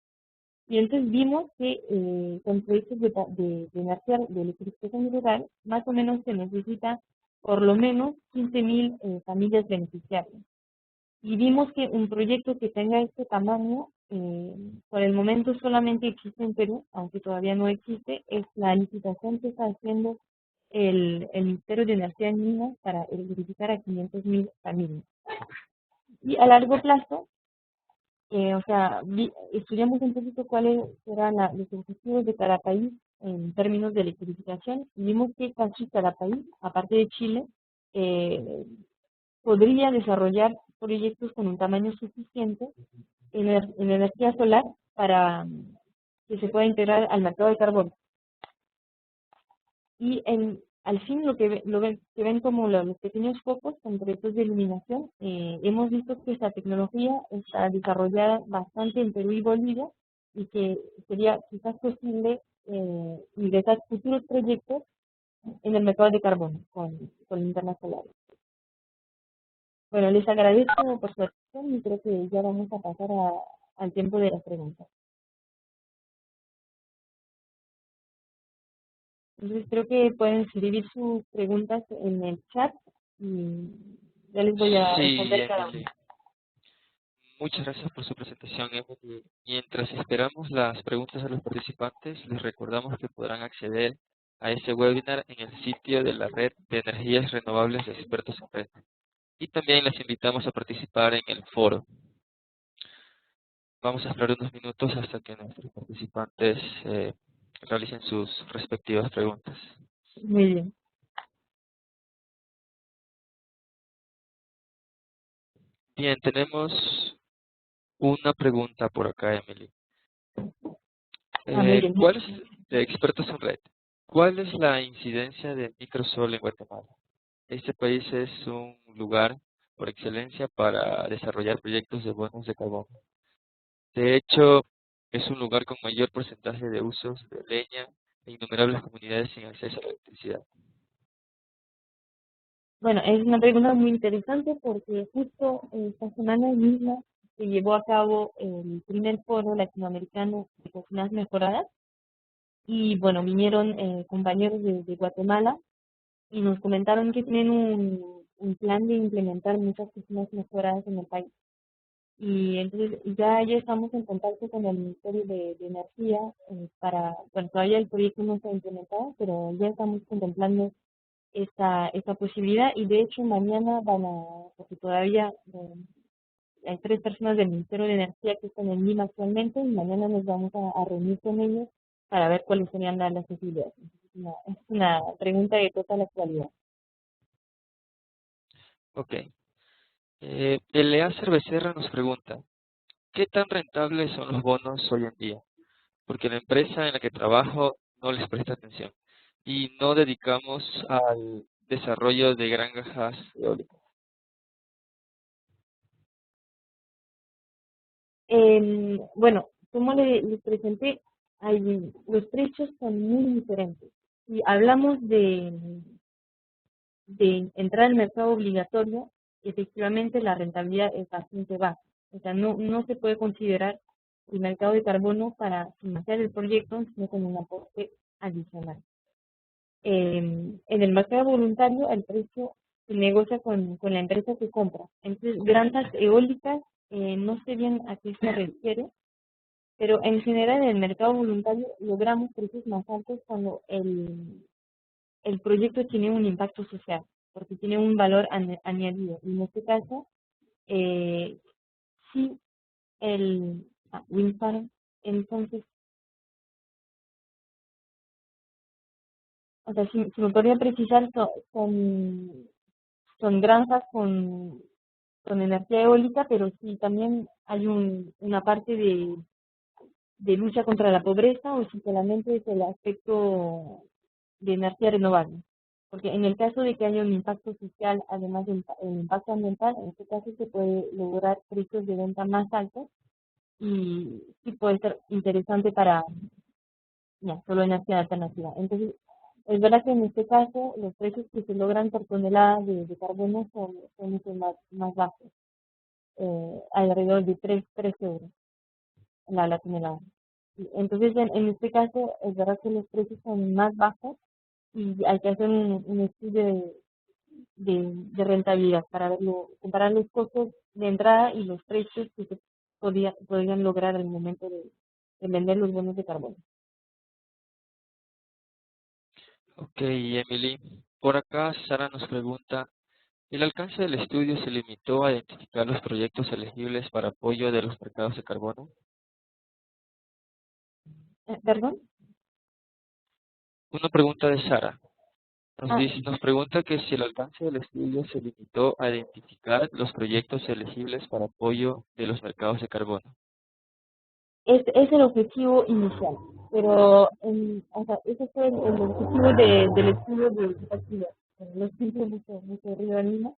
Y entonces vimos que con proyectos de energía de electrificación rural, más o menos se necesita por lo menos 15.000 familias beneficiarias. Y vimos que un proyecto que tenga este tamaño, por el momento solamente existe en Perú, aunque todavía no existe, es la licitación que está haciendo el Ministerio de Energía y Minas para electrificar a 500.000 familias. Y a largo plazo, o sea, estudiamos un poquito cuáles serán los objetivos de cada país en términos de electrificación y vimos que casi cada país, aparte de Chile, eh, podría desarrollar proyectos con un tamaño suficiente en energía solar para que se pueda integrar al mercado de carbono. Y al fin que ven como los pequeños focos con proyectos de iluminación, hemos visto que esta tecnología está desarrollada bastante en Perú y Bolivia y que sería quizás posible ingresar futuros proyectos en el mercado de carbono con linternas solares. Bueno, les agradezco por su atención y creo que ya vamos a pasar al tiempo de las preguntas. Entonces creo que pueden escribir sus preguntas en el chat y ya les voy a Sí, responder cada Emily. una. Muchas gracias por su presentación, Emily. Mientras esperamos las preguntas a los participantes, les recordamos que podrán acceder a este webinar en el sitio de la Red de Energías Renovables de Expertos en Red. Y también les invitamos a participar en el foro. Vamos a esperar unos minutos hasta que nuestros participantes realicen sus respectivas preguntas. Muy bien. Bien, tenemos una pregunta por acá, Emily. Muy bien. ¿Cuál es, de expertos en red, cuál es la incidencia de microsol en Guatemala? Este país es un lugar por excelencia para desarrollar proyectos de bonos de carbono. De hecho, es un lugar con mayor porcentaje de usos de leña e innumerables comunidades sin acceso a la electricidad. Bueno, es una pregunta muy interesante porque justo esta semana misma se llevó a cabo el primer foro latinoamericano de cocinas mejoradas y bueno, vinieron compañeros de Guatemala y nos comentaron que tienen un plan de implementar muchas cocinas mejoradas en el país. Y entonces ya estamos en contacto con el Ministerio de Energía para, bueno, todavía el proyecto no se ha implementado, pero ya estamos contemplando esta posibilidad y de hecho mañana porque todavía hay 3 personas del Ministerio de Energía que están en Lima actualmente y mañana nos vamos a reunir con ellos para ver cuáles serían las posibilidades. Es una pregunta de total actualidad. Ok. Eleazar Becerra nos pregunta, ¿qué tan rentables son los bonos hoy en día? Porque la empresa en la que trabajo no les presta atención y no dedicamos al desarrollo de granjas eólicas. Bueno, como les presenté, los precios son muy diferentes. Si hablamos de entrar al mercado obligatorio, efectivamente la rentabilidad es bastante baja. O sea, no se puede considerar el mercado de carbono para financiar el proyecto, sino con un aporte adicional. En el mercado voluntario, el precio se negocia con la empresa que compra. Entonces, granjas eólicas, no sé bien a qué se refiere, pero en general en el mercado voluntario logramos precios más altos cuando el proyecto tiene un impacto social, porque tiene un valor añadido. Y en este caso, eh, sí, wind farm, entonces, o sea, si me podría precisar, son granjas con energía eólica, pero sí también hay una parte de lucha contra la pobreza o si solamente es el aspecto de energía renovable. Porque en el caso de que haya un impacto social, además del impacto ambiental, en este caso se puede lograr precios de venta más altos y sí puede ser interesante para ya, solo energía alternativa. Entonces, es verdad que en este caso los precios que se logran por tonelada de carbono son mucho más bajos, alrededor de 3 euros la tonelada. Y entonces, en este caso, es verdad que los precios son más bajos y hay que hacer un estudio de rentabilidad para verlo, comparar los costos de entrada y los precios que se podrían lograr al momento de vender los bonos de carbono. Ok, Emily. Por acá Sara nos pregunta, ¿el alcance del estudio se limitó a identificar los proyectos elegibles para apoyo de los mercados de carbono? ¿Perdón? Una pregunta de Sara. Ah, Nos pregunta que si el alcance del estudio se limitó a identificar los proyectos elegibles para apoyo de los mercados de carbono. es el objetivo inicial, pero o sea, ese fue el objetivo del estudio de actividad. Lo siento mucho Río de Lima.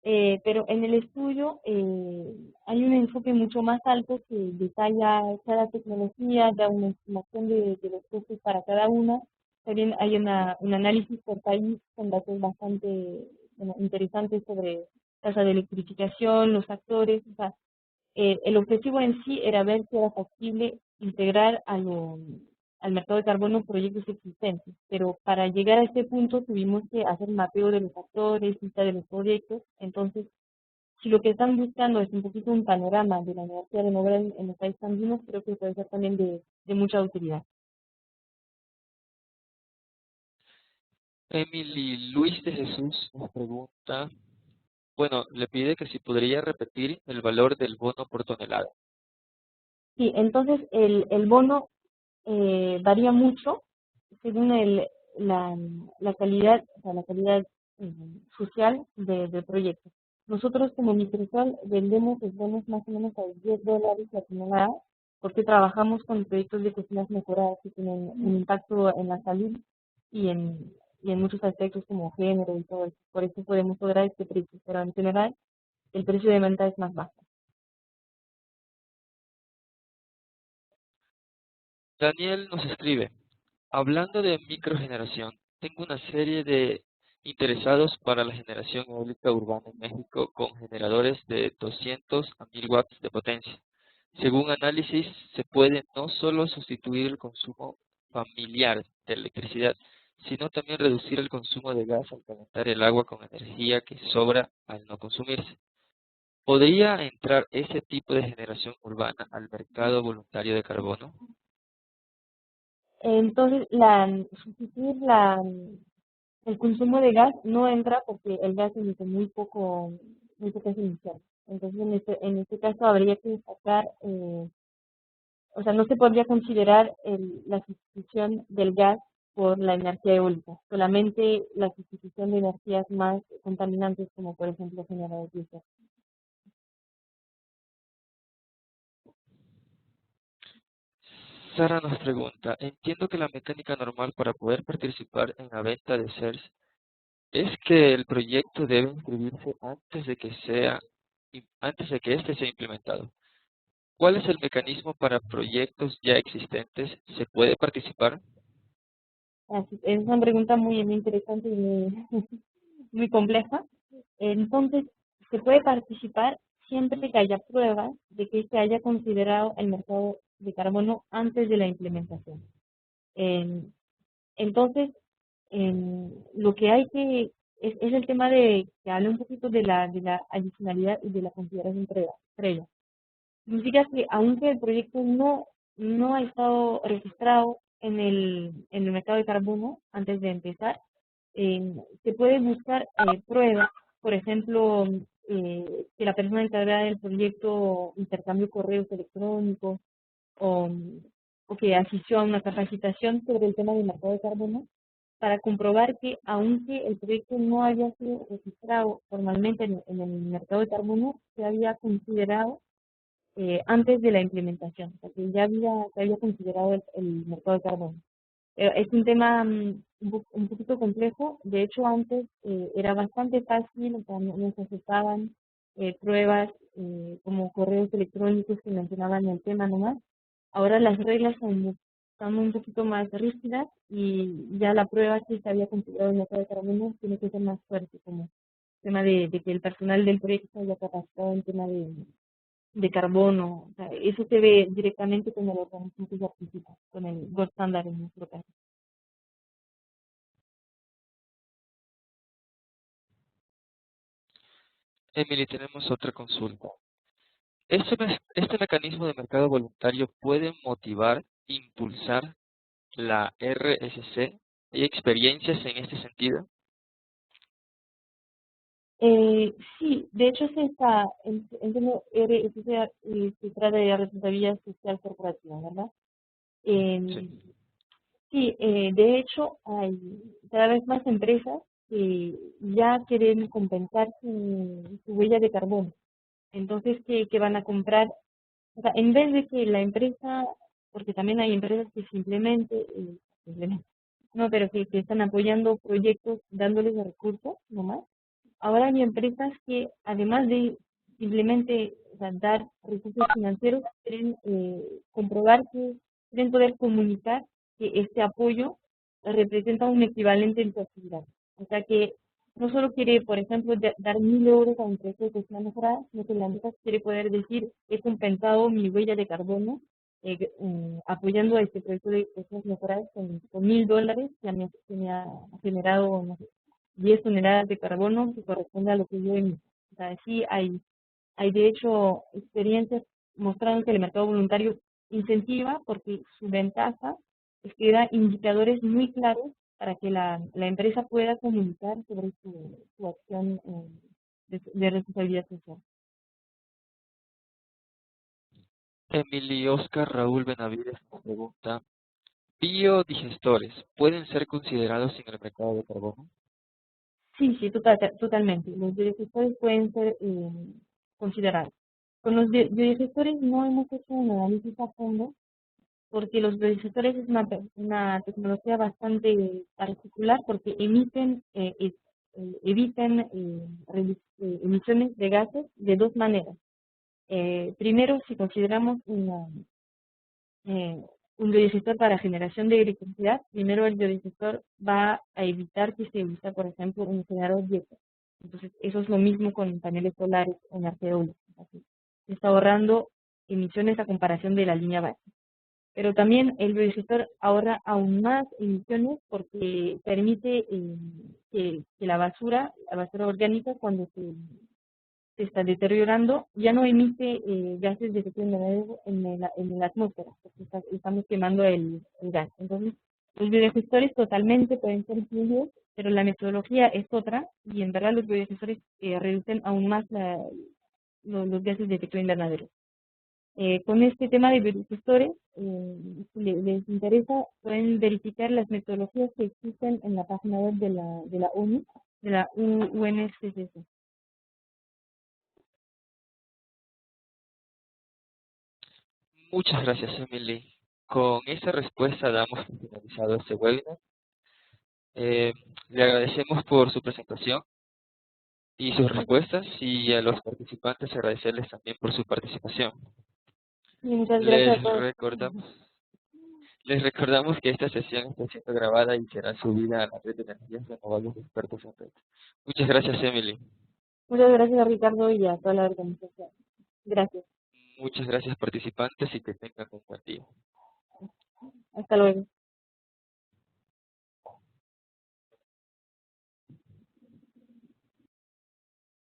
Pero en el estudio hay un enfoque mucho más alto que detalla cada tecnología, da una estimación de los costos para cada una. También hay un análisis por país con datos bastante interesantes sobre tasa de electrificación, los actores. O sea, el objetivo en sí era ver si era factible integrar al mercado de carbono proyectos existentes. Pero para llegar a este punto tuvimos que hacer mapeo de los actores, lista de los proyectos. Entonces, si lo que están buscando es un poquito un panorama de la energía renovable en los países andinos, creo que puede ser también de mucha utilidad. Emily Luis de Jesús nos pregunta, bueno, le pide que si podría repetir el valor del bono por tonelada. Sí, entonces el bono varía mucho según la calidad, o sea, la calidad social del proyecto. Nosotros como Microsol vendemos los bonos más o menos a $10 la tonelada porque trabajamos con proyectos de cocinas mejoradas que tienen un impacto en la salud y y en muchos aspectos como género y todo eso. Por eso podemos lograr este precio, pero en general el precio de venta es más bajo. Daniel nos escribe, hablando de microgeneración, tengo una serie de interesados para la generación eólica urbana en México con generadores de 200 a 1000 watts de potencia. Según análisis, se puede no solo sustituir el consumo familiar de electricidad, sino también reducir el consumo de gas al calentar el agua con energía que sobra al no consumirse. ¿Podría entrar ese tipo de generación urbana al mercado voluntario de carbono? Entonces, sustituir el consumo de gas no entra porque el gas emite muy pocas emisiones. Entonces, en este caso habría que destacar, o sea, no se podría considerar la sustitución del gas por la energía eólica, solamente la sustitución de energías más contaminantes como por ejemplo generadores diésel. Sara nos pregunta, entiendo que la mecánica normal para poder participar en la venta de shares es que el proyecto debe inscribirse antes de que éste sea implementado. ¿Cuál es el mecanismo para proyectos ya existentes? ¿Se puede participar? Es una pregunta muy interesante y muy, muy compleja. Entonces, se puede participar siempre que haya pruebas de que se haya considerado el mercado de carbono antes de la implementación. En- entonces, lo que hay es el tema de que hable un poquito de la adicionalidad y de la consideración previa. Significa que aunque el proyecto no ha estado registrado en el mercado de carbono antes de empezar, se puede buscar pruebas, por ejemplo, que la persona encargada del proyecto intercambió correos electrónicos o, o que asistió a una capacitación sobre el tema del mercado de carbono para comprobar que aunque el proyecto no haya sido registrado formalmente en el mercado de carbono, se había considerado antes de la implementación, o sea, que ya se había considerado el mercado de carbono. Es un tema un poquito complejo, de hecho antes era bastante fácil, o sea, no se aceptaban pruebas como correos electrónicos que mencionaban el tema nomás. Ahora las reglas están un poquito más rígidas y ya la prueba que se había considerado el mercado de carbono tiene que ser más fuerte, como tema de que el personal del proyecto se haya capacitado en tema de carbono. O sea, eso se ve directamente con el organismo que participa, con el Gold Standard en nuestro caso. Emily, tenemos otra consulta. ¿Este mecanismo de mercado voluntario puede motivar, impulsar la RSC? ¿Hay experiencias en este sentido? Sí, de hecho entiendo, se trata de responsabilidad social corporativa, ¿verdad? Sí. Sí, de hecho hay cada vez más empresas que ya quieren compensar su huella de carbono. Entonces, que van a comprar, o sea, en vez de que la empresa, porque también hay empresas que simplemente, no, pero que están apoyando proyectos dándoles recursos nomás. Ahora hay empresas que, además de simplemente, o sea, dar recursos financieros, quieren comprobar quieren poder comunicar que este apoyo representa un equivalente en su actividad. O sea que no solo quiere, por ejemplo, dar 1.000 euros a un precio de cocina mejorada, sino que la empresa quiere poder decir, he compensado mi huella de carbono apoyando este proyecto de cosas mejoradas con $1000, que me ha generado, no sé, 10 toneladas de carbono, que corresponde a lo que yo emito. O sea, sí hay de hecho experiencias mostrando que el mercado voluntario incentiva, porque su ventaja es que da indicadores muy claros para que la empresa pueda comunicar sobre su acción de responsabilidad social. Emily Oscar Raúl Benavides nos pregunta, ¿biodigestores pueden ser considerados en el mercado de carbono? Sí, sí, totalmente. Los biodigestores pueden ser considerados. Con los biodigestores no hemos hecho un análisis a fondo, porque los biodigestores es una tecnología bastante particular, porque evitan emisiones de gases de dos maneras. Primero, si consideramos eh, un biodigestor para generación de electricidad, primero el biodigestor va a evitar que se use, por ejemplo, un generador diésel. Entonces, eso es lo mismo con paneles solares o energía eólica. Así, se está ahorrando emisiones a comparación de la línea base. Pero también el biodigestor ahorra aún más emisiones, porque permite que la basura orgánica, cuando se está deteriorando, ya no emite gases de efecto invernadero en la atmósfera, porque estamos quemando el gas. Entonces, los biodigestores totalmente pueden ser incluidos, pero la metodología es otra, y en verdad los biodigestores reducen aún más los gases de efecto invernadero. Con este tema de biodigestores, si les interesa, pueden verificar las metodologías que existen en la página web de la ONU, de la UNFCCC. Muchas gracias, Emily. Con esa respuesta damos por finalizado este webinar. Le agradecemos por su presentación y sus respuestas, y a los participantes agradecerles también por su participación. Y muchas gracias Les a todos. recordamos, les recordamos que esta sesión está siendo grabada y será subida a la red de energías renovables de expertos en red. Muchas gracias, Emily. Muchas gracias a Ricardo y a toda la organización. Gracias. Muchas gracias, participantes, y que tengan un buen día. Hasta luego.